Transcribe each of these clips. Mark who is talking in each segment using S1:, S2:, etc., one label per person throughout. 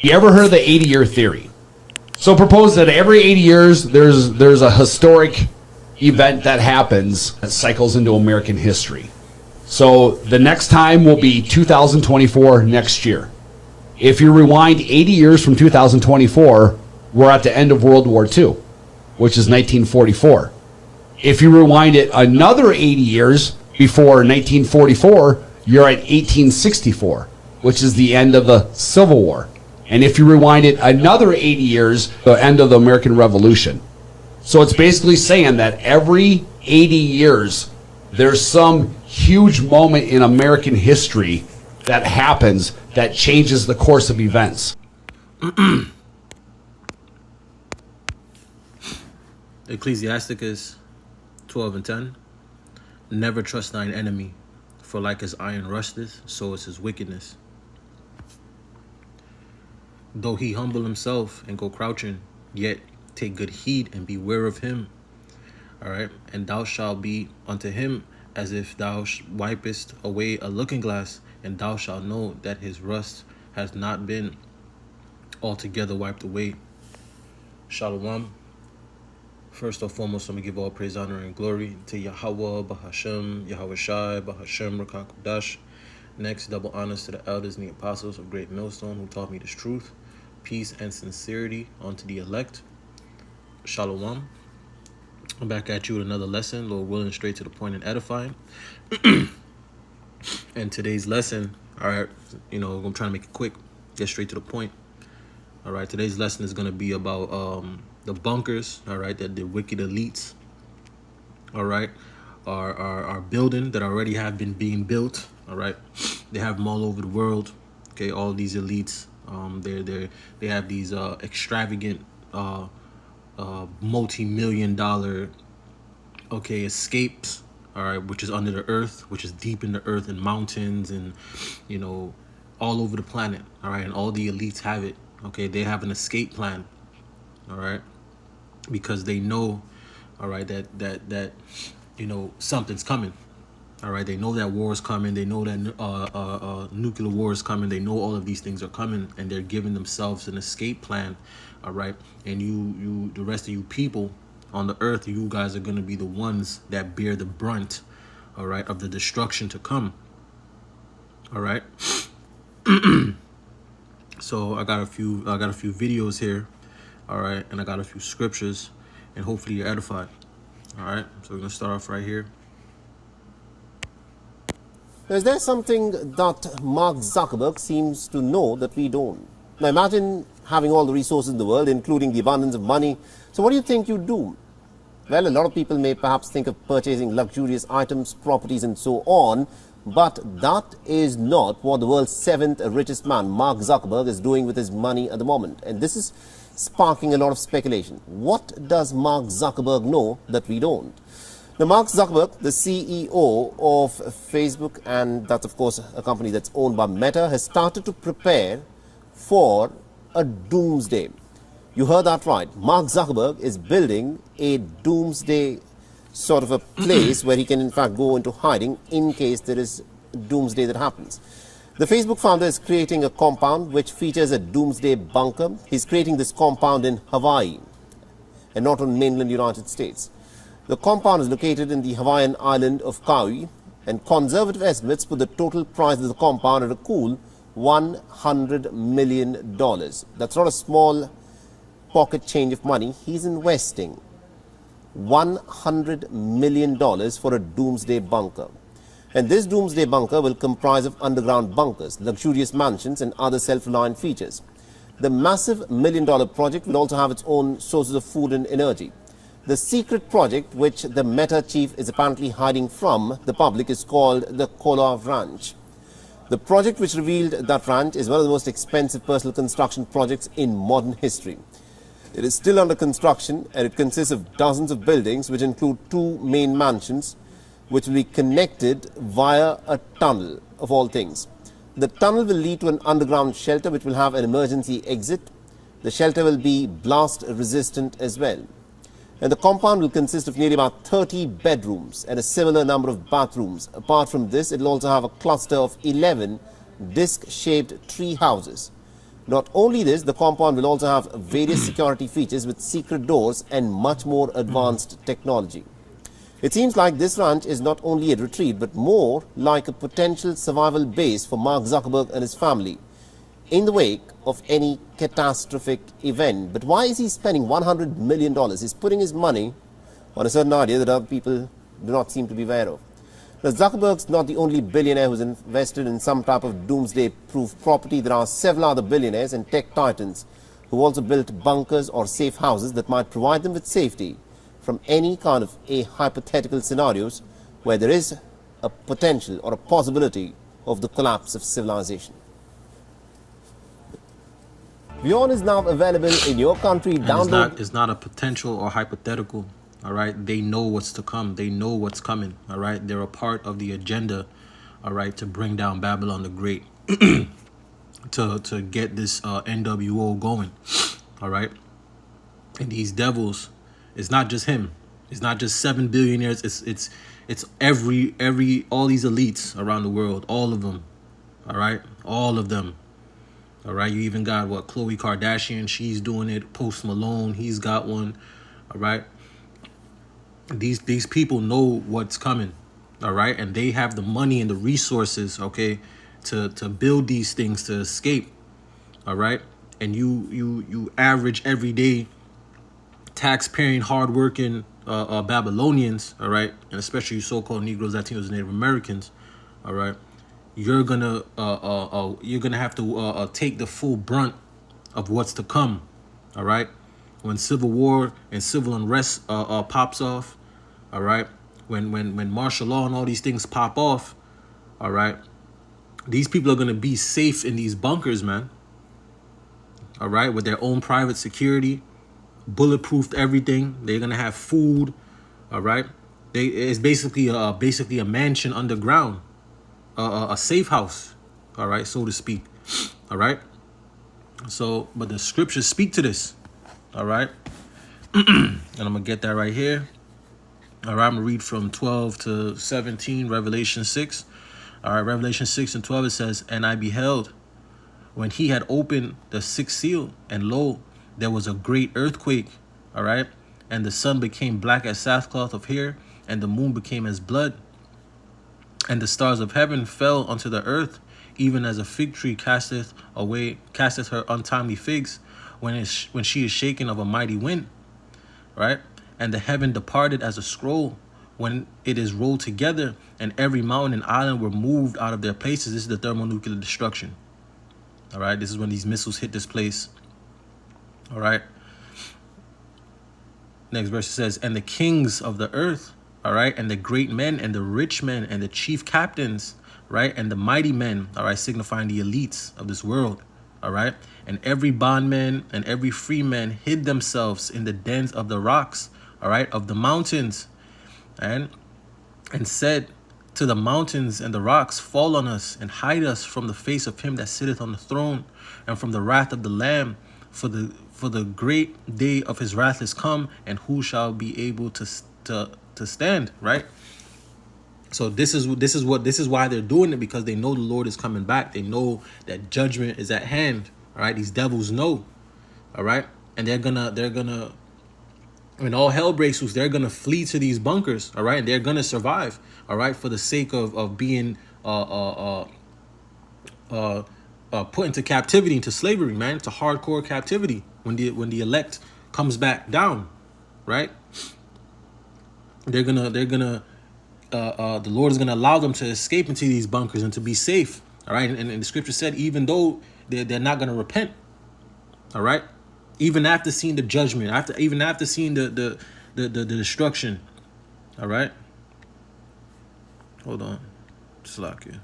S1: You ever heard of the 80-year theory? So propose that every 80 years there's a historic event that happens that cycles into American history. So the next time will be 2024 next year. If you rewind 80 years from 2024, we're at the end of World War II, which is 1944. If you rewind it another 80 years before 1944, you're at 1864, which is the end of the Civil War. And if you rewind it another 80 years, the end of the American Revolution. So it's basically saying that every 80 years, there's some huge moment in American history that happens that changes the course of events.
S2: Ecclesiasticus 12:10. Never trust thine enemy, for like as iron rusteth, so is his wickedness. Though he humble himself and go crouching, yet take good heed and beware of him. All right, and thou shalt be unto him as if thou wipest away a looking glass, and thou shalt know that his rust has not been altogether wiped away. Shalom. First and foremost, I'm going to give all praise, honor, and glory to Yahweh, Bahashem, Yahweh Shai, Bahashem, Rakakudash. Next, double honors to the elders and the apostles of Great Millstone who taught me this truth. Peace and sincerity unto the elect. Shalom. I'm back at you with another lesson, Lord willing, straight to the point and edifying. And today's lesson, all right, I'm trying to make it quick, get straight to the point. All right, today's lesson is going to be about the bunkers, all right, that the wicked elites, all right, are building, that already have been being built, all right. They have them all over the world, okay, all these elites. They have these extravagant multi-million-dollar escapes, all right, which is under the earth, which is deep in the earth and mountains and all over the planet, all right, and all the elites have it. Okay, they have an escape plan, all right, because they know, all right, that something's coming. All right, they know that war is coming. They know that nuclear war is coming. They know all of these things are coming, and they're giving themselves an escape plan. All right, and you, the rest of you people on the earth, you guys are gonna be the ones that bear the brunt, all right, of the destruction to come. All right. So I got a few videos here, all right, and I got a few scriptures, and hopefully you're edified. All right, so we're gonna start off right here.
S3: Is there something that Mark Zuckerberg seems to know that we don't? Now imagine having all the resources in the world, including the abundance of money. So what do you think you do? Well, a lot of people may perhaps think of purchasing luxurious items, properties, and so on, but that is not what the world's seventh richest man, Mark Zuckerberg, is doing with his money at the moment. And this is sparking a lot of speculation. What does Mark Zuckerberg know that we don't? Now, Mark Zuckerberg, the CEO of Facebook, and that's, of course, a company that's owned by Meta, has started to prepare for a doomsday. You heard that right. Mark Zuckerberg is building a doomsday sort of a place where he can, in fact, go into hiding in case there is doomsday that happens. The Facebook founder is creating a compound which features a doomsday bunker. He's creating this compound in Hawaii and not on mainland United States. The compound is located in the Hawaiian island of Kauai, and conservative estimates put the total price of the compound at a cool $100 million. That's not a small pocket change of money. He's investing $100 million for a doomsday bunker. And this doomsday bunker will comprise of underground bunkers, luxurious mansions, and other self-reliant features. The massive $1 million project will also have its own sources of food and energy. The secret project, which the Meta chief is apparently hiding from the public, is called the Kola Ranch. The project which revealed that ranch is one of the most expensive personal construction projects in modern history. It is still under construction, and it consists of dozens of buildings, which include two main mansions, which will be connected via a tunnel, of all things. The tunnel will lead to an underground shelter, which will have an emergency exit. The shelter will be blast resistant as well. And the compound will consist of nearly about 30 bedrooms and a similar number of bathrooms. Apart from this, it will also have a cluster of 11 disc-shaped tree houses. Not only this, the compound will also have various security features with secret doors and much more advanced technology. It seems like this ranch is not only a retreat, but more like a potential survival base for Mark Zuckerberg and his family in the wake of any catastrophic event. But why is he spending $100 million? He's putting his money on a certain idea that other people do not seem to be aware of. Now, Zuckerberg's not the only billionaire who's invested in some type of doomsday-proof property. There are several other billionaires and tech titans who also built bunkers or safe houses that might provide them with safety from any kind of a hypothetical scenarios where there is a potential or a possibility of the collapse of civilization. Beyond is now available in your country. Download.
S2: It's not a potential or hypothetical. All right. They know what's to come. They know what's coming. All right. They're a part of the agenda. All right. To bring down Babylon the Great. to get this NWO going. All right. And these devils, it's not just him. It's not just 7 billionaires. It's all these elites around the world. All of them. All right. All of them. All right, you even got Khloe Kardashian, she's doing it. Post Malone, he's got one. All right, these people know what's coming. All right, and they have the money and the resources, okay, to build these things to escape. All right, and you average everyday tax-paying, hardworking Babylonians, all right, and especially you so-called Negroes, Latinos, and Native Americans, all right. You're gonna have to take the full brunt of what's to come. All right, when civil war and civil unrest pops off. All right, when martial law and all these things pop off. All right, these people are gonna be safe in these bunkers, man. All right, with their own private security, bulletproofed everything. They're gonna have food. All right, it's basically a mansion underground. A safe house, all right, so to speak, all right. So, but the scriptures speak to this, all right. And I'm gonna get that right here. All right, I'm gonna read from 12 to 17, Revelation 6. All right, Revelation 6 and 12, it says, "And I beheld, when he had opened the sixth seal, and lo, there was a great earthquake, all right, and the sun became black as sackcloth of hair, and the moon became as blood. And the stars of heaven fell unto the earth, even as a fig tree casteth her untimely figs, when she is shaken of a mighty wind. Right? And the heaven departed as a scroll, when it is rolled together, and every mountain and island were moved out of their places." This is the thermonuclear destruction. All right? This is when these missiles hit this place. All right? Next verse says, "And the kings of the earth," all right, "and the great men and the rich men and the chief captains," right, "and the mighty men," all right, signifying the elites of this world, all right, "and every bondman and every free man hid themselves in the dens of the rocks," all right, "of the mountains, and said to the mountains and the rocks, Fall on us and hide us from the face of him that sitteth on the throne and from the wrath of the Lamb, for the great day of his wrath is come, and who shall be able to stand?" Right? So this is why they're doing it, because they know the Lord is coming back. They know that judgment is at hand. All right, these devils know. All right, and they're gonna when all hell breaks loose, they're gonna flee to these bunkers. All right, and they're gonna survive. All right, for the sake of being put into captivity, into slavery, man, into hardcore captivity when the elect comes back down. Right? The Lord is gonna allow them to escape into these bunkers and to be safe. All right, and the scripture said, even though they're not gonna repent. All right, even after seeing the judgment, even after seeing the destruction. All right, hold on, slack here.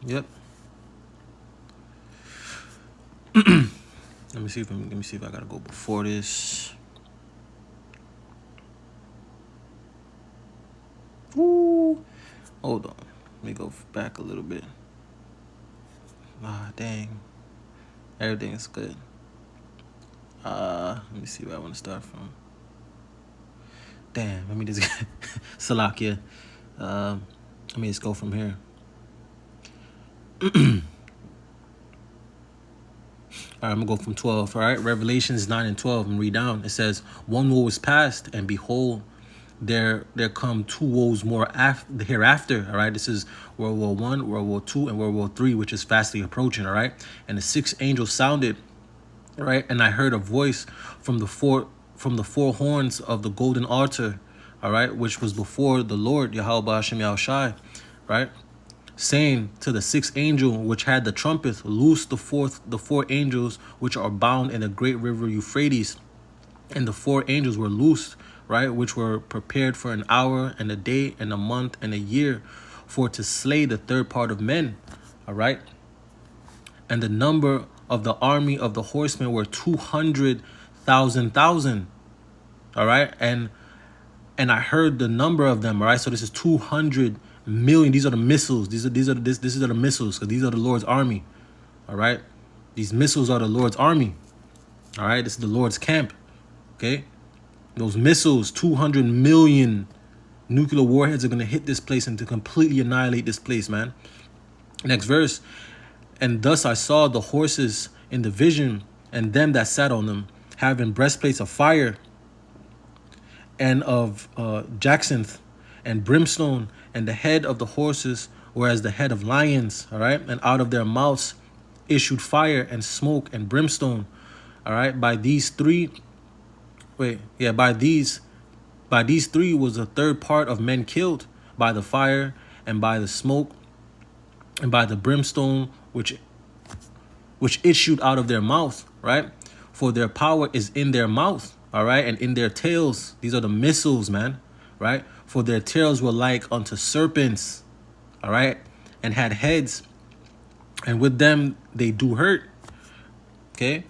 S2: Yep. Let me see if I gotta go before this. Woo. Hold on. me go back a little bit. Ah, dang. Everything is good. Let me see where I want to start from. Damn, let me just Salakia. Let me just go from here. All right, I'm going to go from 12. All right, Revelations 9 and 12. And read down. It says, one woe is past, and behold, there come two woes more hereafter. All right, this is World War I, World War II, and World War III, which is fastly approaching. All right, and the sixth angel sounded. All right, and I heard a voice from the four horns of the golden altar. All right, which was before the Lord Yahweh Hashem Yahushai. Right, saying to the sixth angel which had the trumpet, loose the four angels which are bound in the great river Euphrates. And the four angels were loosed, right, which were prepared for an hour and a day and a month and a year, for to slay the third part of men. All right. And the number of the army of the horsemen were 200,000. All right. And I heard the number of them. All right. So this is 200 million. These are the missiles. These are the missiles, because these are the Lord's army. All right. These missiles are the Lord's army. All right. This is the Lord's camp. Okay. Those missiles, 200 million nuclear warheads are going to hit this place and to completely annihilate this place, man. Next verse. And thus I saw the horses in the vision, and them that sat on them, having breastplates of fire and of jacinth and brimstone, and the head of the horses were as the head of lions. All right. And out of their mouths issued fire and smoke and brimstone. All right. By these three was a third part of men killed, by the fire and by the smoke and by the brimstone which issued out of their mouth. Right. For their power is in their mouth. All right. And in their tails. These are the missiles, man. Right. For their tails were like unto serpents. All right. And had heads. And with them they do hurt. Okay.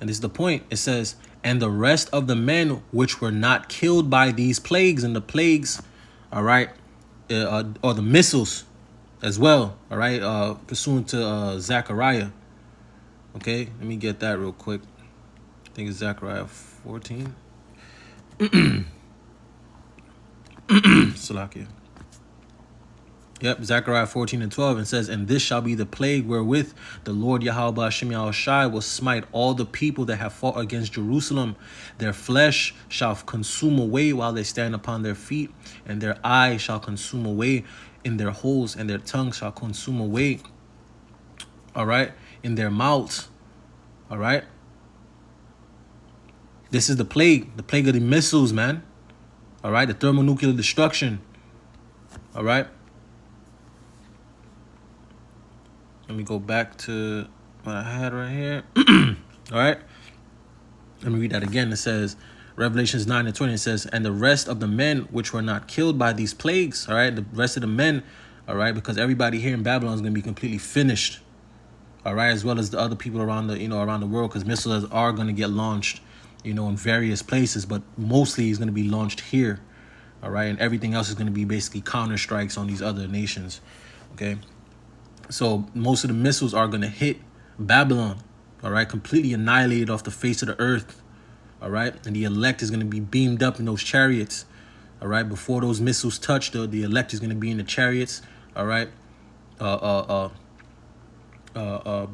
S2: And this is the point. It says, and the rest of the men which were not killed by these plagues, and the plagues, all right, or the missiles as well, all right, pursuant to Zechariah. Okay, let me get that real quick. I think it's Zechariah 14. Salakia. Yep, Zechariah 14 and 12, and says, and this shall be the plague wherewith the Lord Yahweh Hashem Yahushai will smite all the people that have fought against Jerusalem. Their flesh shall consume away while they stand upon their feet, and their eyes shall consume away in their holes, and their tongue shall consume away, all right, in their mouths, all right. This is the plague of the missiles, man, all right, the thermonuclear destruction, all right. Let me go back to what I had right here. All right. Let me read that again. It says, Revelations 9 and 20, it says, and the rest of the men which were not killed by these plagues, all right, the rest of the men, all right, because everybody here in Babylon is going to be completely finished, all right, as well as the other people around the, around the world, because missiles are going to get launched, in various places, but mostly is going to be launched here, all right, and everything else is going to be basically counter strikes on these other nations, okay. So most of the missiles are going to hit Babylon, all right, completely annihilated off the face of the earth, all right, and the elect is going to be beamed up in those chariots, all right, before those missiles touch, the elect is going to be in the chariots, all right,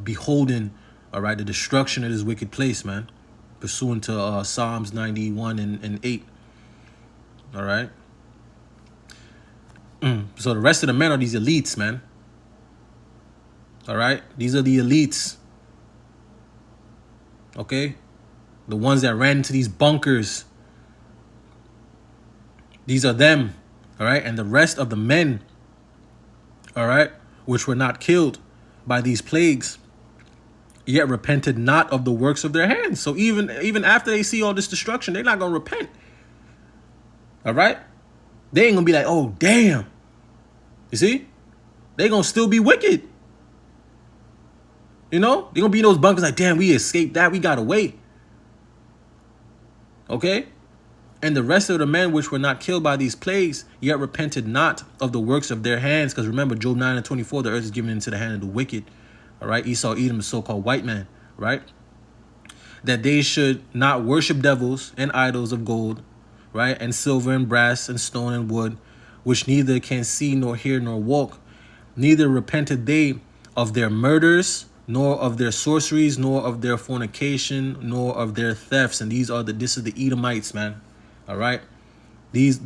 S2: beholding, all right, the destruction of this wicked place, man, pursuant to Psalms 91 and 8, all right. So the rest of the men are these elites, man. All right. These are the elites. Okay. The ones that ran into these bunkers. These are them. All right. And the rest of the men. All right. Which were not killed by these plagues, yet repented not of the works of their hands. So even after they see all this destruction, they're not going to repent. All right. They ain't going to be like, oh, damn. You see? They're going to still be wicked. They're going to be in those bunkers like, damn, we escaped that. We got away. Okay? And the rest of the men which were not killed by these plagues, yet repented not of the works of their hands. Because remember, Job 9:24, the earth is given into the hand of the wicked. All right, Esau, Edom, the so-called white man, right? That they should not worship devils and idols of gold, right? And silver and brass and stone and wood, which neither can see nor hear nor walk. Neither repented they of their murders, nor of their sorceries, nor of their fornication, nor of their thefts. And this is the Edomites, man. All right. These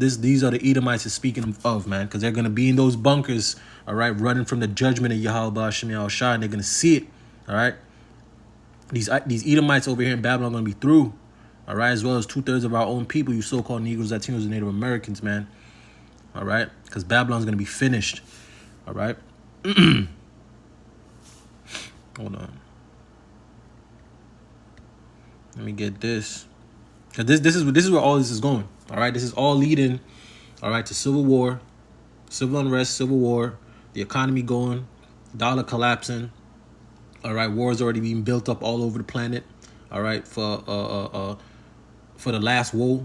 S2: are the Edomites is speaking of, man, because they're gonna be in those bunkers, all right, running from the judgment of Yahweh Shem Yahushua, and they're gonna see it, all right. These Edomites over here in Babylon are gonna be through, all right, as well as 2/3 of our own people, you so-called Negroes, Latinos, and Native Americans, man, all right, because Babylon's gonna be finished, all right. Hold on, let me get this, because this is where all this is going, all right. This is all leading, all right, to civil war, civil unrest, civil war, the economy going, dollar collapsing. All right, wars already being built up all over the planet. All right, for the last woe.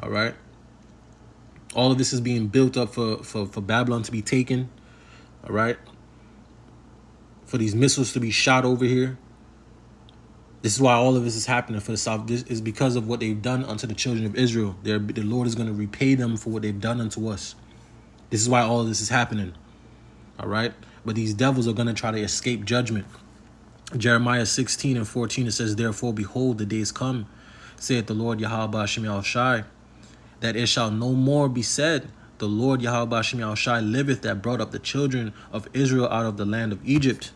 S2: All right, all of this is being built up for Babylon to be taken. All right, for these missiles to be shot over here. This is why all of this is happening for the South. This is because of what they've done unto the children of Israel. The Lord is going to repay them for what they've done unto us. This is why all of this is happening. All right. But these devils are going to try to escape judgment. Jeremiah 16:14, it says, therefore, behold, the days come, saith the Lord Yahweh Shem Yahushai, that it shall no more be said, the Lord Yahweh Shem Yahushai liveth, that brought up the children of Israel out of the land of Egypt.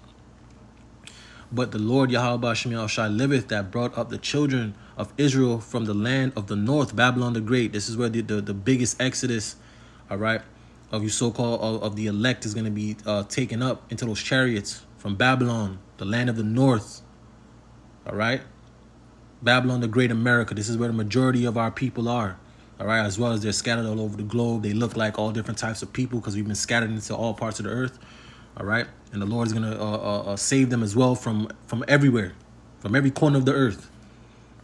S2: But the Lord Yahweh Shem Yahushai liveth, that brought up the children of Israel from the land of the north, Babylon the Great. This is where the biggest exodus, all right, of you so-called of the elect is going to be taken up into those chariots from Babylon, the land of the north. All right, Babylon the Great America. This is where the majority of our people are. All right, as well as they're scattered all over the globe. They look like all different types of people because we've been scattered into all parts of the earth. All right, and the Lord is going to save them as well from everywhere, from every corner of the earth.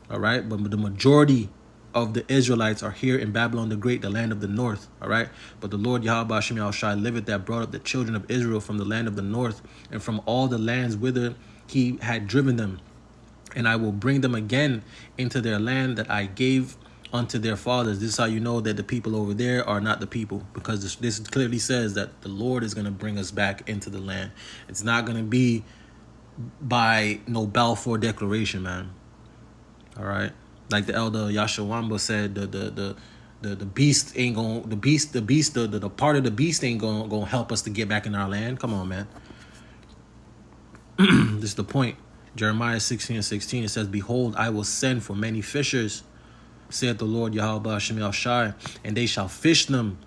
S2: All right, but the majority of the Israelites are here in Babylon the Great, the land of the north. All right, but the Lord Yahweh Shem Yahushai liveth, that brought up the children of Israel from the land of the north, and from all the lands whither he had driven them. And I will bring them again into their land that I gave unto their fathers. This is how you know that the people over there are not the people, because this clearly says that the Lord is going to bring us back into the land. It's not going to be by no Balfour Declaration, man. All right, like the elder Yashawamba said, the beast ain't going, the part of the beast ain't going to help us to get back in our land. Come on, man. This is the point. Jeremiah 16:16, it says, behold, I will send for many fishers, saith the Lord Yahweh Shem Yahushai, and they shall fish them.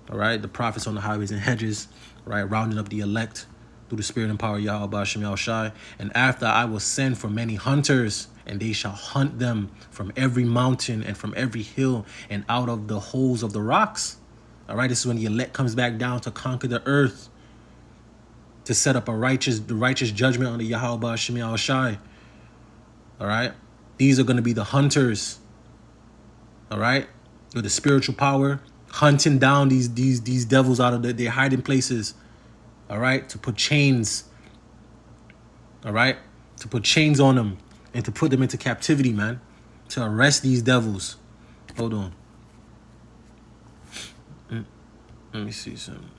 S2: All right, the prophets on the highways and hedges, right, rounding up the elect through the spirit and power of Yahweh Shem Yahushai. And after I will send for many hunters, and they shall hunt them from every mountain and from every hill and out of the holes of the rocks. All right, this is when the elect comes back down to conquer the earth, to set up the righteous judgment on the Yahweh Shem Yahushai. All right, these are going to be the hunters. All right, with the spiritual power, hunting down these devils out of their hiding places. All right, to put chains. All right, to put chains on them and to put them into captivity, man. To arrest these devils. Hold on. Let me see something.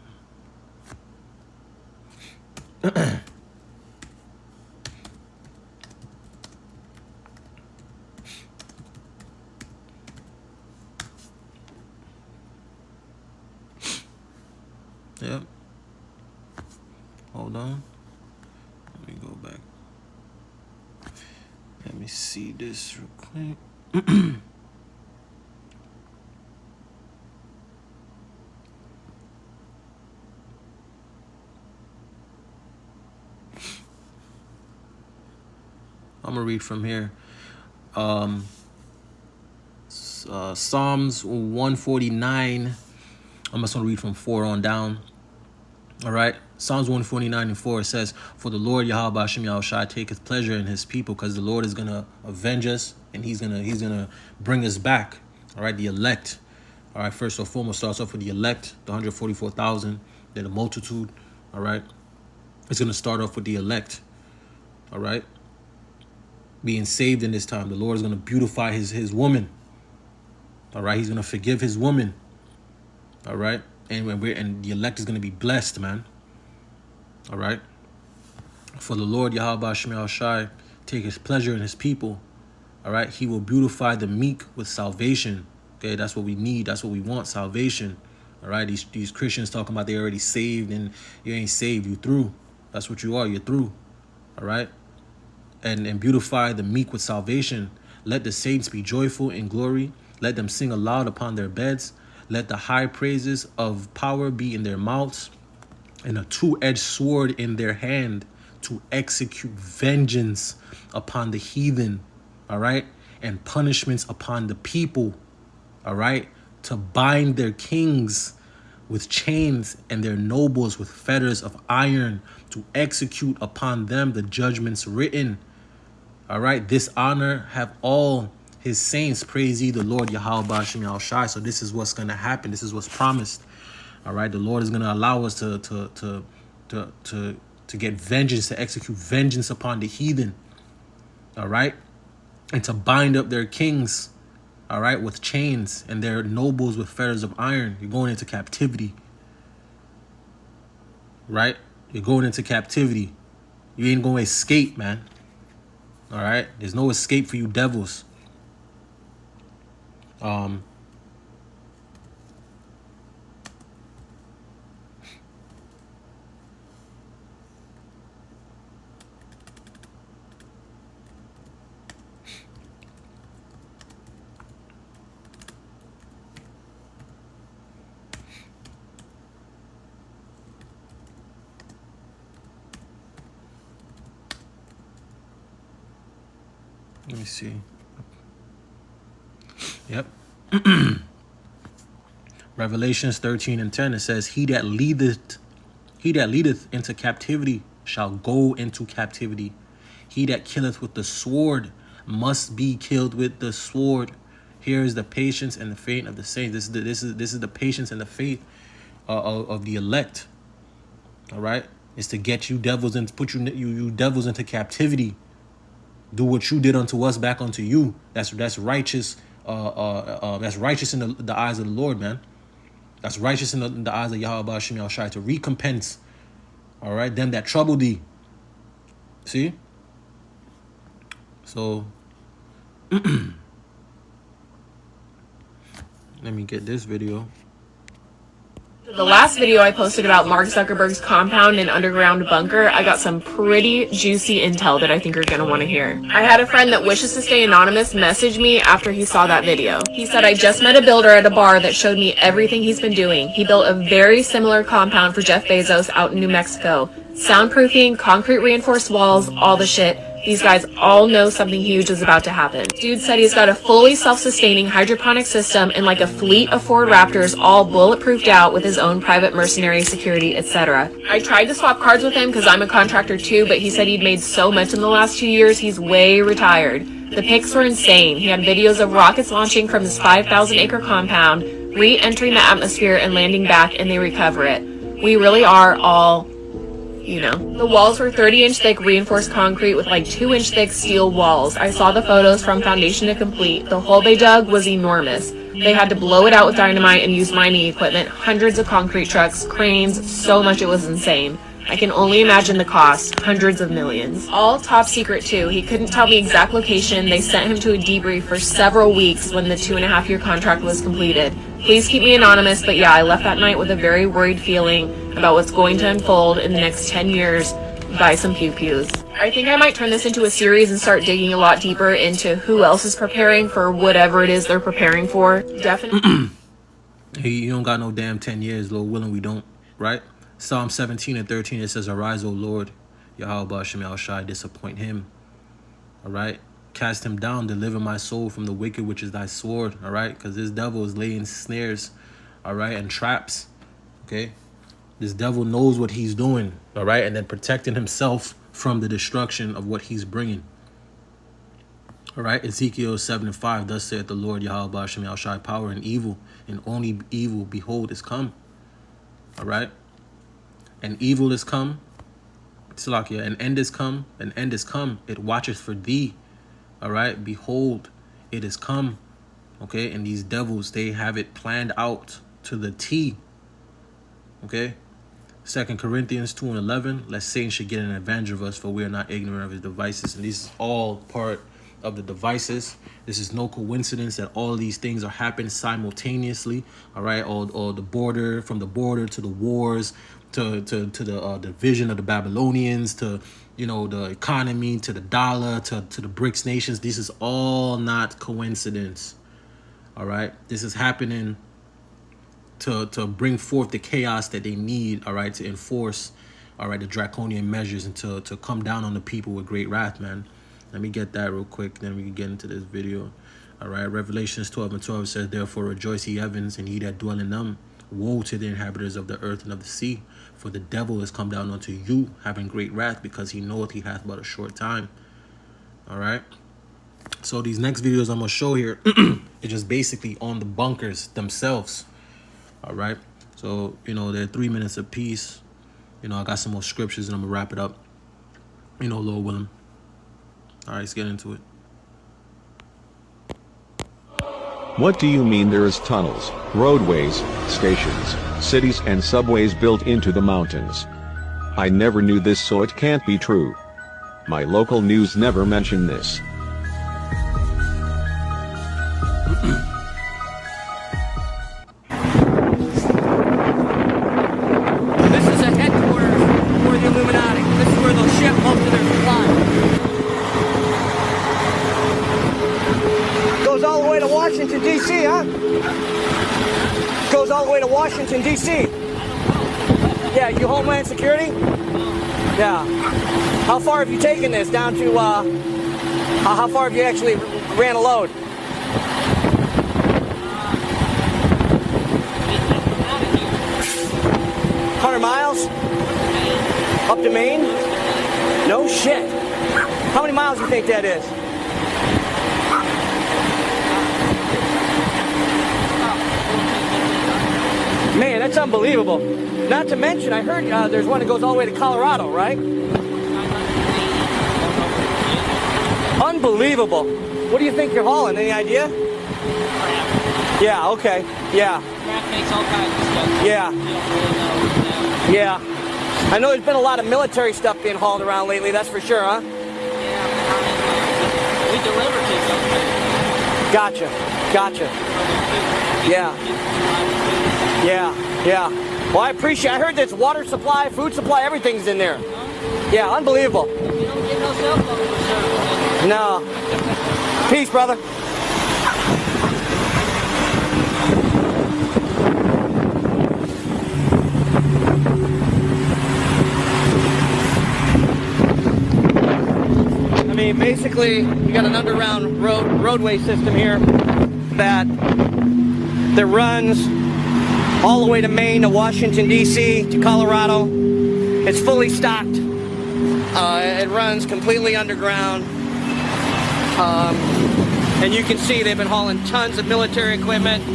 S2: Yep. Hold on. Let me go back. Let me see this real quick. I'm gonna read from here. Psalms 149. I'm just gonna read from 4 on down. All right, Psalms 149:4, it says, for the Lord Yahweh Shem Yahushai taketh pleasure in his people, because the Lord is gonna avenge us, and he's gonna bring us back. All right, the elect. All right, first and foremost, starts off with the elect, the 144,000, then the multitude. All right, it's going to start off with the elect. All right, being saved in this time. The Lord is going to beautify his woman. All right, he's going to forgive his woman. All right, and the elect is going to be blessed, man. All right, for the Lord Yahweh Shemel Shai take his pleasure in his people. All right, he will beautify the meek with salvation. Okay, that's what we need. That's what we want, salvation. All right, these Christians talking about they already saved, and you ain't saved, you through. That's what you are, you're through. All right, and beautify the meek with salvation. Let the saints be joyful in glory. Let them sing aloud upon their beds. Let the high praises of power be in their mouths, and a two-edged sword in their hand, to execute vengeance upon the heathen, all right, and punishments upon the people, all right, to bind their kings with chains and their nobles with fetters of iron, to execute upon them the judgments written. All right, this honor have all his saints. Praise ye the Lord Yahweh Ba'ashem Yahushai. So this is what's going to happen. This is what's promised. All right, the Lord is going to allow us to get vengeance, to execute vengeance upon the heathen. All right, and to bind up their kings, all right, with chains, and their nobles with fetters of iron. You're going into captivity, right? You're going into captivity. You ain't going to escape, man. All right, there's no escape for you devils. Let me see. Yep. Revelations 13:10, it says, He that leadeth into captivity shall go into captivity. He that killeth with the sword must be killed with the sword. Here is the patience and the faith of the saints. This is the patience and the faith of the elect. All right, it's to get you devils and put you devils into captivity. Do what you did unto us back unto you. That's righteous. That's righteous in the eyes of the Lord, man. That's righteous in the eyes of Yahweh Ba'ashem Yahushai, to recompense, all right, them that trouble thee. See? So, let me get this video.
S4: The last video I posted about Mark Zuckerberg's compound and underground bunker, I got some pretty juicy intel that I think you're going to want to hear. I had a friend that wishes to stay anonymous message me after he saw that video. He said, I just met a builder at a bar that showed me everything he's been doing. He built a very similar compound for Jeff Bezos out in New Mexico. Soundproofing, concrete reinforced walls, all the shit. These guys all know something huge is about to happen. Dude said he's got a fully self-sustaining hydroponic system and like a fleet of Ford Raptors all bulletproofed out with his own private mercenary security, etc. I tried to swap cards with him because I'm a contractor too, but he said he'd made so much in the last 2 years he's way retired. The pics were insane. He had videos of rockets launching from his 5,000-acre compound, re-entering the atmosphere and landing back, and they recover it. We really are all... you know. The walls were 30-inch thick reinforced concrete with like 2-inch thick steel walls. I saw the photos from foundation to complete. The hole they dug was enormous. They had to blow it out with dynamite and use mining equipment, hundreds of concrete trucks, cranes, so much it was insane. I can only imagine the cost, hundreds of millions. All top secret too. He couldn't tell me exact location. They sent him to a debrief for several weeks when the 2.5-year contract was completed. Please keep me anonymous, but yeah, I left that night with a very worried feeling about what's going to unfold in the next 10 years by some pew-pews. I think I might turn this into a series and start digging a lot deeper into who else is preparing for whatever it is they're preparing for. Definitely.
S2: Hey, you don't got no damn 10 years, Lord willing we don't, right? Psalm 17:13, it says, Arise, O Lord, Yahweh Ba'ashem Yahushai, disappoint him. All right? Cast him down, deliver my soul from the wicked, which is thy sword. All right? Because this devil is laying snares, all right, and traps. Okay? This devil knows what he's doing, all right? And then protecting himself from the destruction of what he's bringing. All right, Ezekiel 7:5, thus saith the Lord Yahweh Hashem Shai, power and evil, and only evil, behold, is come. All right, and evil is come, Salakia, an end is come, an end is come, it watcheth for thee. All right, behold, it is come. Okay, and these devils, they have it planned out to the T. Okay, 2 Corinthians 2:11, lest Satan should get an advantage of us, for we are not ignorant of his devices. And these is all part of the devices. This is no coincidence that all these things are happening simultaneously. All right, all the border, from the border to the wars, to the division of the Babylonians, to, you know, the economy, to the dollar, to the BRICS nations. This is all not coincidence. All right, this is happening to bring forth the chaos that they need, all right, to enforce, all right, the draconian measures, and to come down on the people with great wrath, man. Let me get that real quick, then we can get into this video. All right, Revelations 12:12 says, therefore rejoice, ye heavens, and ye that dwell in them. Woe to the inhabitants of the earth and of the sea, for the devil is come down unto you, having great wrath, because he knoweth he hath but a short time. All right. So these next videos I'm going to show here is just basically on the bunkers themselves. All right. So, you know, they're 3 minutes apiece. You know, I got some more scriptures and I'm going to wrap it up, you know, Lord willing. All right, let's get into it.
S5: What do you mean there is tunnels, roadways, stations, cities and subways built into the mountains? I never knew this, so it can't be true. My local news never mentioned this.
S6: This is a headquarters for the Illuminati. This is where they'll ship most of their supplies. Goes all the way to Washington, D.C., huh? Goes all the way to Washington, D.C. Yeah, you Homeland Security? Yeah. How far have you taken this down to, how far have you actually ran a load? 100 miles? Up to Maine? No shit. How many miles do you think that is? Man, that's unbelievable. Not to mention, I heard there's one that goes all the way to Colorado, right? Unbelievable. What do you think you're hauling? Any idea? Yeah, okay. Yeah. Yeah. Yeah. I know there's been a lot of military stuff being hauled around lately, that's for sure, huh?
S7: We deliver to them.
S6: Gotcha. Gotcha. Yeah. Yeah. Yeah. Well, I appreciate, I heard there's water supply, food supply, everything's in there. Yeah, unbelievable.
S7: You don't get no cell phone service.
S6: No. Peace, brother. I mean, basically, we got an underground roadway system here that runs all the way to Maine, to Washington, D.C., to Colorado. It's fully stocked. It runs completely underground. And you can see they've been hauling tons of military equipment. You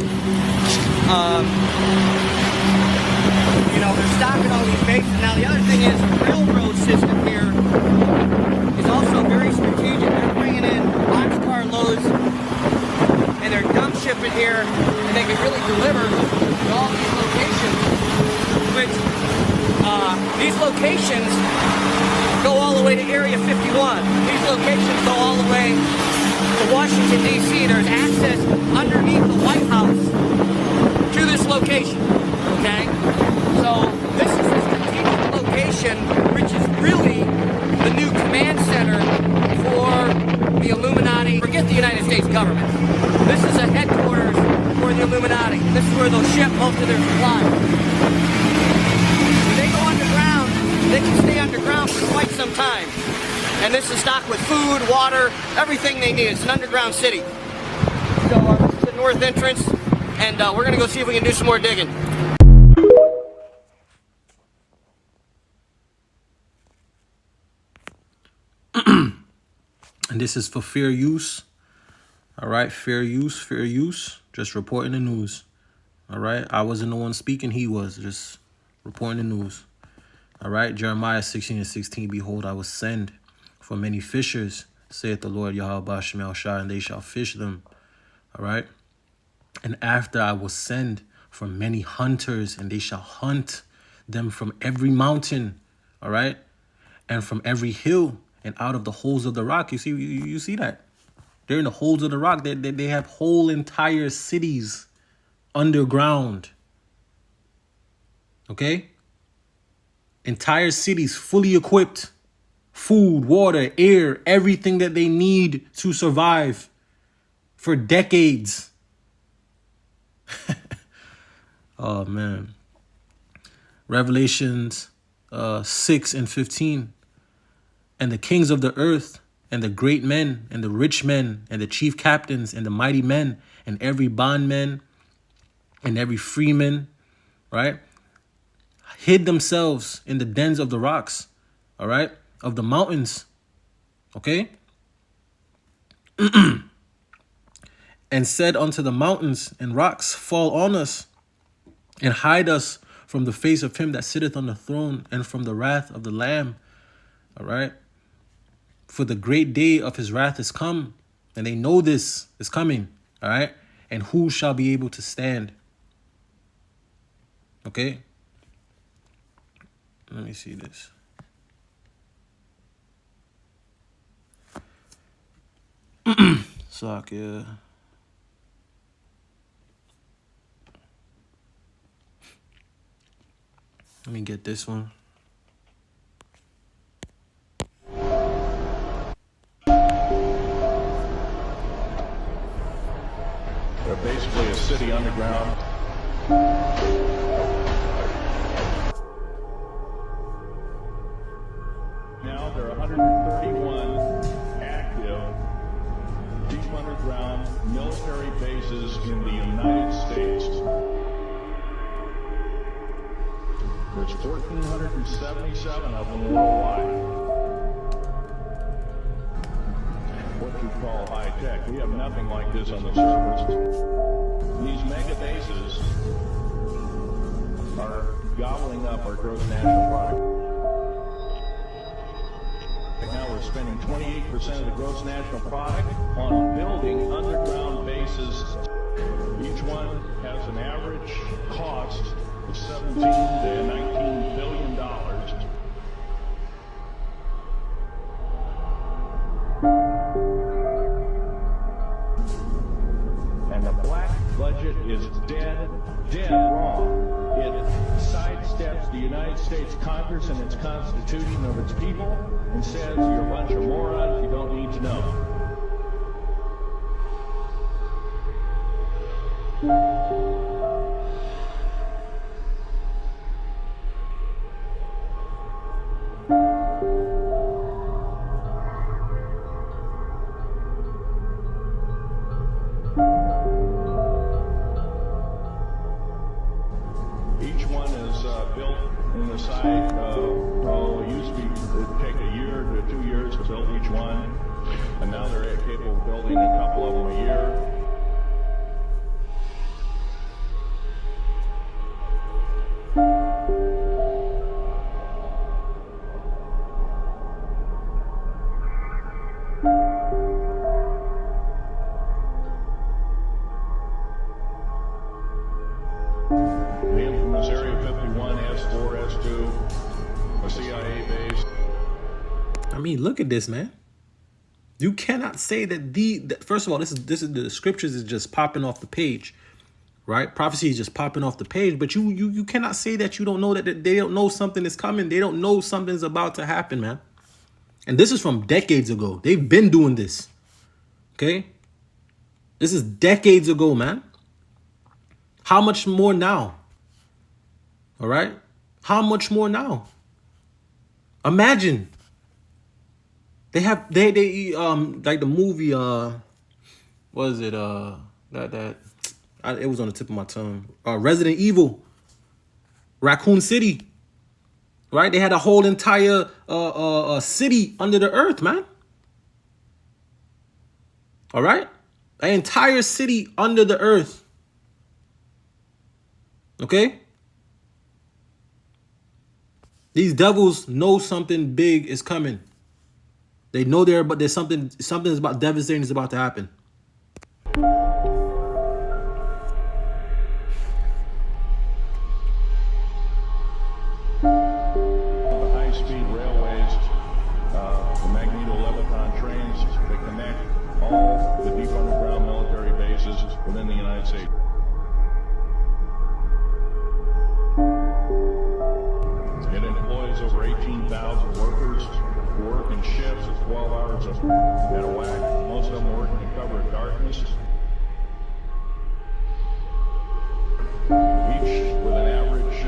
S6: know, they're stocking all these bases. Now, the other thing is the railroad system here is also very strategic. They're bringing in boxcar loads and they're dump shipping here, and they can really deliver to all these locations, which these locations go all the way to Area 51. These locations go all the way to Washington, D.C. There's access underneath the White House to this location, okay? So this is a strategic location, which is really the new command center for the Illuminati. Forget the United States government. This is a headquarters for the Illuminati. This is where they'll ship most of their supplies. When they go underground, they can stay underground for quite some time. And this is stocked with food, water, everything they need. It's an underground city. So this is the north entrance, and we're going to go see if we can do some more digging.
S2: And this is for fair use. All right, fair use, fair use. Just reporting the news. All right, I wasn't the one speaking. He was just reporting the news. All right, Jeremiah 16:16. Behold, I will send for many fishers, saith the Lord Yahweh Shemel Shai, and they shall fish them. All right. And after I will send for many hunters, and they shall hunt them from every mountain. All right. And from every hill and out of the holes of the rock. You see that? They're in the holes of the rock. They have whole entire cities underground. Okay? Entire cities fully equipped. Food, water, air, everything that they need to survive for decades. Oh, man. Revelations 6:15. And the kings of the earth, and the great men, and the rich men, and the chief captains, and the mighty men, and every bondman, and every freeman, right, hid themselves in the dens of the rocks, all right, of the mountains, okay, and said unto the mountains and rocks, fall on us, and hide us from the face of him that sitteth on the throne, and from the wrath of the Lamb, all right. For the great day of his wrath is come, and they know this is coming, all right? And who shall be able to stand? Okay? Let me see this. Suck, yeah. Let me get this one.
S8: They're basically a city underground. Now there are 131 active deep underground military bases in the United States. There's 1,477 of them worldwide. What you call high tech. We have nothing like this on the surface. These mega bases are gobbling up our gross national product. Right now we're spending 28% of the gross national product on building underground bases. Each one has an average cost of $17 to $19 billion. And the black budget is dead wrong. It sidesteps the United States Congress and its Constitution of its people and says you're a bunch of morons you don't need to know. Each one is built in the site. It used to be it'd take a year to 2 years to build each one, and now they're capable of building a couple of them a year. The infamous Area 51, S4, S2, a CIA base.
S2: I mean, look at this, man. You cannot say that first of all, this is the scriptures is just popping off the page, right? Prophecy is just popping off the page, but you cannot say that you don't know that they don't know something is coming. They don't know something's about to happen, man. And this is from decades ago. They've been doing this. Okay? This is decades ago, man. How much more now? All right? How much more now? Imagine. They like the movie what is it? It was on the tip of my tongue. Resident Evil. Raccoon City. Right? They had a whole entire city under the earth, man. All right? An entire city under the earth. Okay? These devils know something big is coming. They know but there's something is about devastating is about to happen.
S8: The high-speed railways, the magneto-leviton trains that connect all the deep underground military bases within the United States. It employs over 18,000 workers who work in shifts of 12 hours at a whack. Most of them working in cover of darkness. Each with an average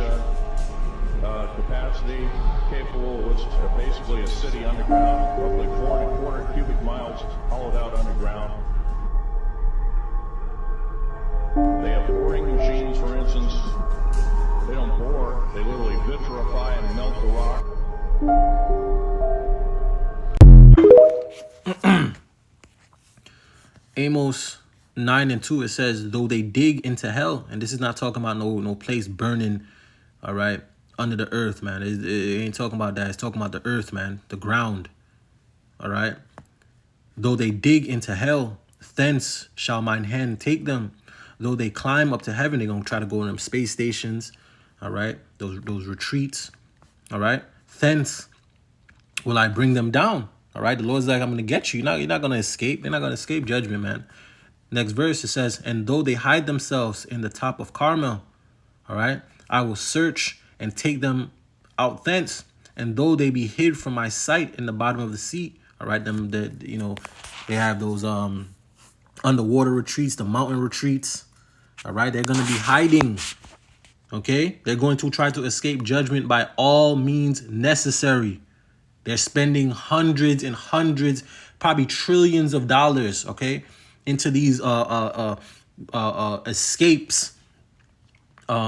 S8: capacity capable of basically a city underground, roughly 4.25 cubic miles hollowed out underground. They have boring machines, for instance. They don't bore, they literally vitrify and melt the rock.
S2: Amos 9:2, it says, though they dig into hell, and this is not talking about no place burning, all right, under the earth, man. It ain't talking about that. It's talking about the earth, man, the ground, all right. Though they dig into hell, thence shall mine hand take them. Though they climb up to heaven, they're going to try to go in them space stations, all right, those retreats, all right. Thence will I bring them down, all right. The Lord's like, I'm going to get you. You're not going to escape. They're not going to escape judgment, man. Next verse, it says, and though they hide themselves in the top of Carmel, all right, I will search and take them out thence. And though they be hid from my sight in the bottom of the sea, all right, they have those underwater retreats, the mountain retreats, all right, they're going to be hiding, okay? They're going to try to escape judgment by all means necessary. They're spending hundreds and hundreds, probably trillions of dollars, okay, into these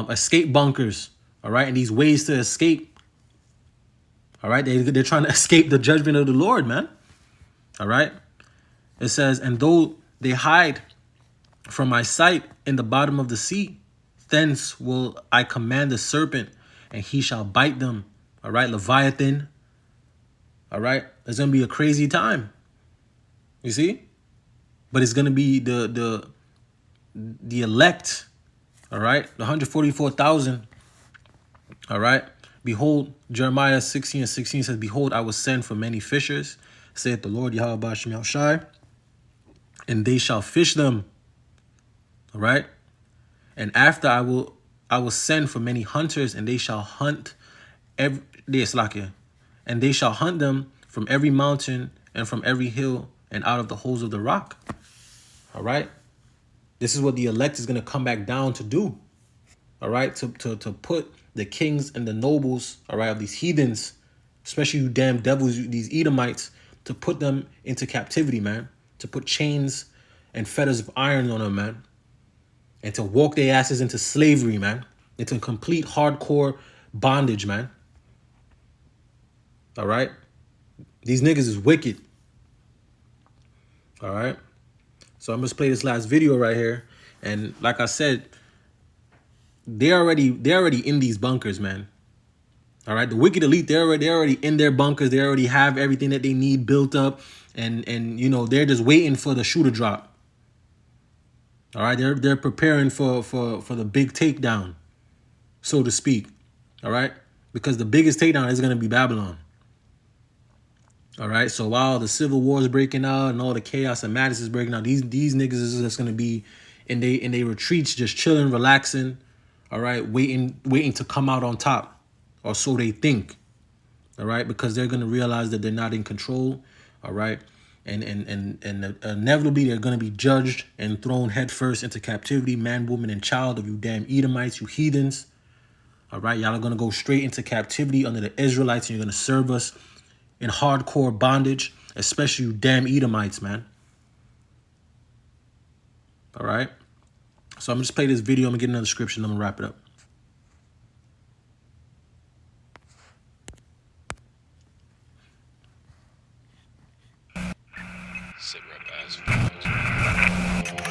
S2: escape bunkers, all right, and these ways to escape, all right. They're trying to escape the judgment of the Lord, man, all right. It says, and though they hide from my sight in the bottom of the sea, thence will I command the serpent, and he shall bite them, all right. Leviathan, all right. It's gonna be a crazy time, you see. But it's going to be the elect, all right, the 144,000, all right. Behold, Jeremiah 16:16 says, behold, I will send for many fishers, saith the Lord Yahweh Ba'ashem Yahushai, and they shall fish them, all right. And after I will send for many hunters, and they shall hunt and they shall hunt them from every mountain and from every hill and out of the holes of the rock. All right. This is what the elect is going to come back down to do. All right. To put the kings and the nobles, all right, of these heathens, especially you damn devils, these Edomites, to put them into captivity, man. To put chains and fetters of iron on them, man. And to walk their asses into slavery, man. Into complete hardcore bondage, man. All right. These niggas is wicked. All right. So I'm just play this last video right here. And like I said, they're already in these bunkers, man. All right. The wicked elite, they're already in their bunkers. They already have everything that they need built up. And they're just waiting for the shoe to drop. All right. They're preparing for the big takedown, so to speak. All right. Because the biggest takedown is going to be Babylon. All right, so while the civil war is breaking out and all the chaos and madness is breaking out, these niggas is just gonna be in they retreats, just chilling, relaxing. All right, waiting to come out on top, or so they think. All right, because they're gonna realize that they're not in control. All right, and inevitably they're gonna be judged and thrown headfirst into captivity, man, woman, and child of you damn Edomites, you heathens. All right, y'all are gonna go straight into captivity under the Israelites, and you're gonna serve us in hardcore bondage, especially you damn Edomites, man. All right. So I'm going to just play this video. I'm going to get another scripture and I'm going to wrap it up.
S9: Sit right past.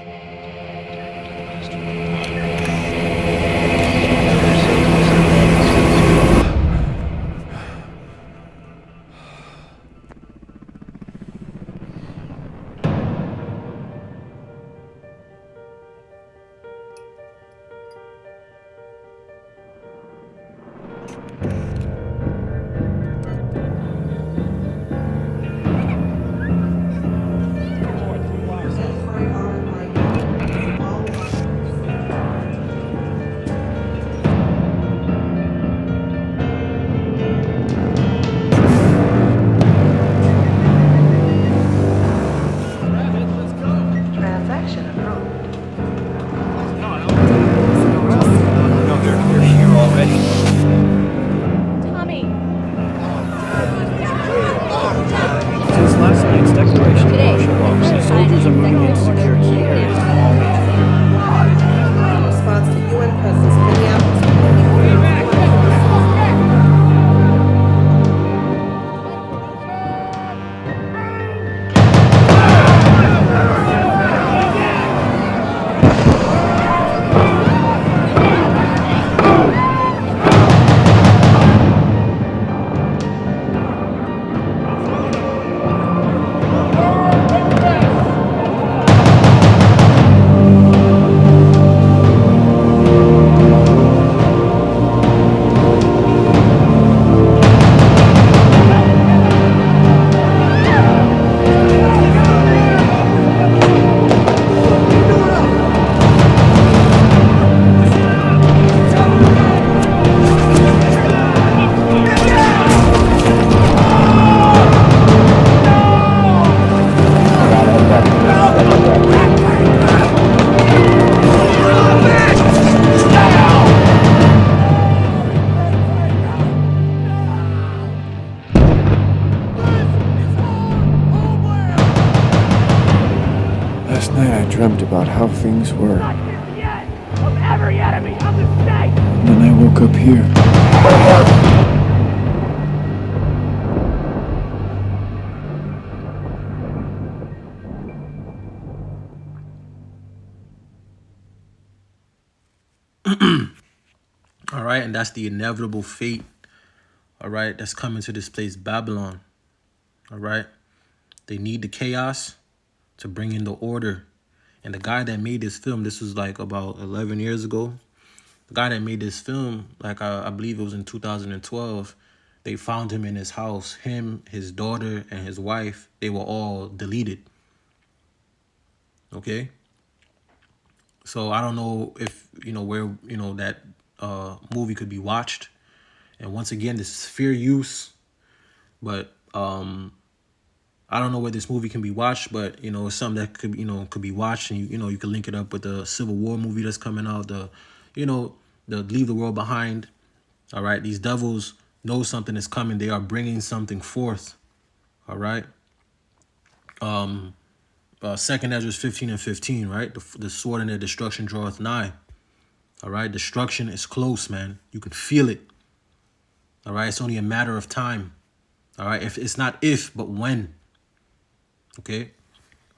S9: dreamt about how things were.
S10: Not here yet of every enemy of the state.
S9: And then I woke up here.
S2: All right, and that's the inevitable fate, all right, that's coming to this place, Babylon. All right, they need the chaos to bring in the order. And the guy that made this film, this was like about 11 years ago. The guy that made this film, like I believe it was in 2012, they found him in his house. Him, his daughter, and his wife, they were all deleted. Okay? So I don't know if, where, that movie could be watched. And once again, this is fair use. But I don't know where this movie can be watched, but it's something that could be watched, and you can link it up with the Civil War movie that's coming out, the Leave the World Behind. All right, these devils know something is coming. They are bringing something forth. All right. 2nd Ezra 15:15, right? The sword and their destruction draweth nigh. All right, destruction is close, man. You can feel it. All right, it's only a matter of time. All right, if it's not if, but when. Okay,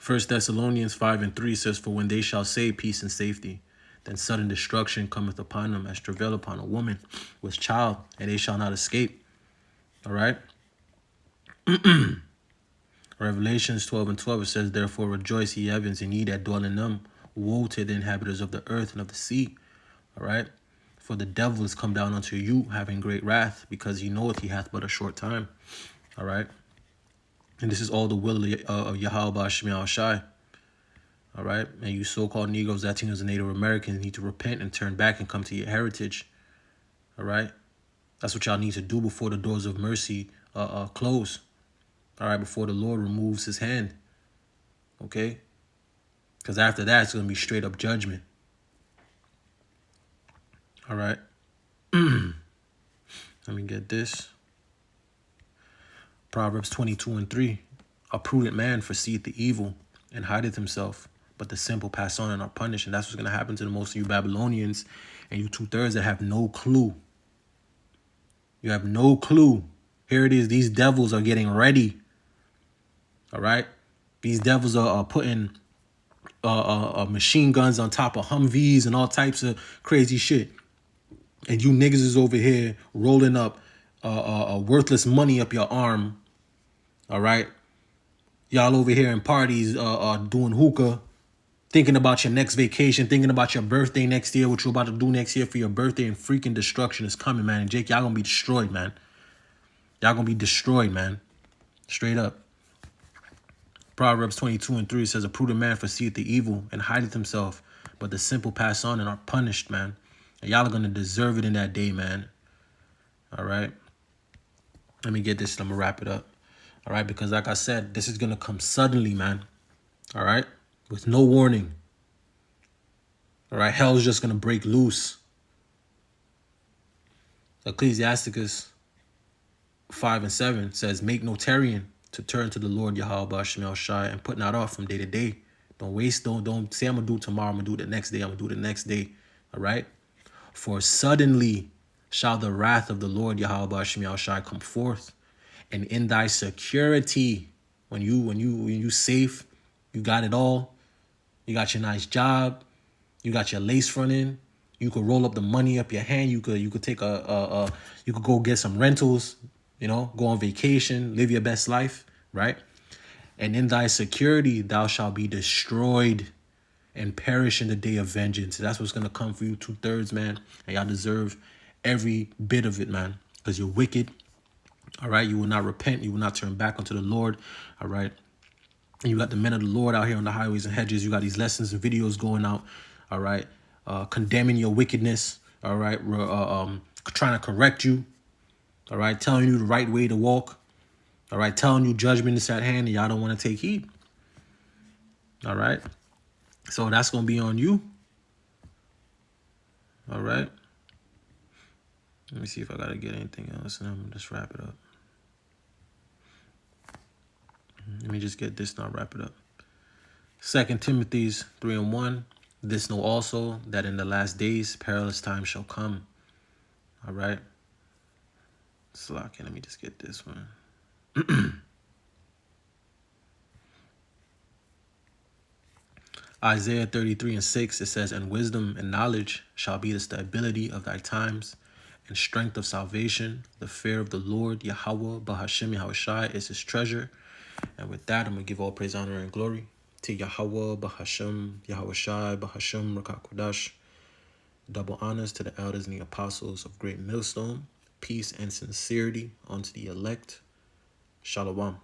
S2: 1 Thessalonians 5:3 says, for when they shall say peace and safety, then sudden destruction cometh upon them as travail upon a woman with child, and they shall not escape. All right. Revelations 12:12, it says, therefore rejoice, ye heavens, and ye that dwell in them. Woe to the inhabitants of the earth and of the sea. All right. For the devil is come down unto you, having great wrath, because he knoweth he hath but a short time. All right. And this is all the will of Yahweh Shemiah Shai. All right. And you so-called Negroes, Latinos, and Native Americans need to repent and turn back and come to your heritage. All right. That's what y'all need to do before the doors of mercy close. All right. Before the Lord removes his hand. Okay. Because after that, it's going to be straight up judgment. All right. Let me get this. Proverbs 22:3. A prudent man foreseeth the evil and hideth himself, but the simple pass on and are punished. And that's what's going to happen to the most of you Babylonians and you 2/3 that have no clue. You have no clue. Here it is. These devils are getting ready. All right. These devils are putting machine guns on top of Humvees and all types of crazy shit. And you niggas is over here rolling up worthless money up your arm. All right. Y'all over here in parties doing hookah, thinking about your next vacation, thinking about your birthday next year, what you're about to do next year for your birthday, and freaking destruction is coming, man. And Jake, y'all gonna be destroyed, man. Y'all gonna be destroyed, man. Straight up. Proverbs 22:3 says, a prudent man foreseeth the evil and hideth himself, but the simple pass on and are punished, man. And y'all are gonna deserve it in that day, man. All right. Let me get this and I'm gonna wrap it up. All right, because like I said, this is going to come suddenly, man. All right, with no warning. All right, hell's just going to break loose. Ecclesiasticus 5:7 says, make no tarrying to turn to the Lord Yahweh Shemiah Shai and put not off from day to day. Don't waste, don't say I'm going to do it tomorrow, I'm going to do it the next day, I'm going to do it the next day. All right, for suddenly shall the wrath of the Lord Yahweh Shemiah Shai come forth. And in thy security, when you safe, you got it all. You got your nice job. You got your lace front in. You could roll up the money up your hand. You could take you could go get some rentals. Go on vacation, live your best life, right? And in thy security, thou shalt be destroyed and perish in the day of vengeance. That's what's gonna come for you 2/3, man. And y'all deserve every bit of it, man, because you're wicked. All right, you will not repent. You will not turn back unto the Lord. All right. And you got the men of the Lord out here on the highways and hedges. You got these lessons and videos going out. All right. Condemning your wickedness. All right. Trying to correct you. All right. Telling you the right way to walk. All right. Telling you judgment is at hand and y'all don't want to take heed. All right. So that's going to be on you. All right. Let me see if I got to get anything else and I'm going to just wrap it up. Let me just get this and I'll wrap it up. 2 Timothy's 3:1. This know also that in the last days perilous times shall come. All right. Slack. Let me just get this one. Isaiah 33:6, it says, and wisdom and knowledge shall be the stability of thy times, and strength of salvation. The fear of the Lord, Yahweh, Bahashim, Yahushai, is his treasure. And with that, I'm going to give all praise, honor, and glory to Yahweh, Bahashim, Yahushai, Bahashim, Rakakodash. Double honors to the elders and the apostles of Great Millstone. Peace and sincerity unto the elect. Shalom.